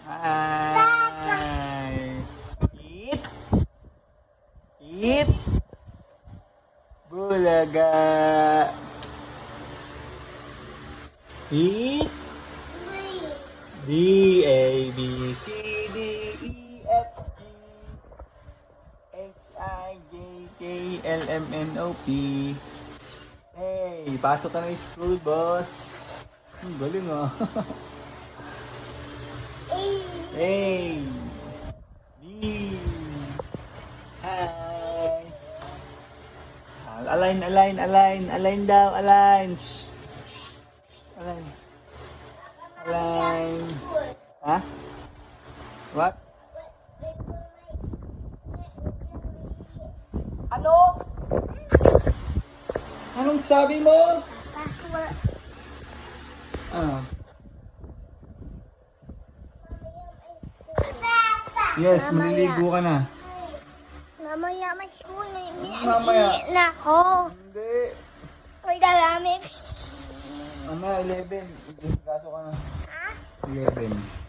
Hi. Eat. Eat. Bulaga. Eat. D, A, B, C, D, E, F, G, H, I, J, K, L, M, N, O, P. Hey, pasok ka na ng school, boss. Galing ah. A, B, hi. Align daw, align. Align. Align. Ha? What? Ano? Anong sabi mo? Ah. Yes, maliligo ka na. Mamaya may school na Mamaya? na ako. Hindi. May dalamig. Mamaya, 11. Kaso ka na. Ha? 11.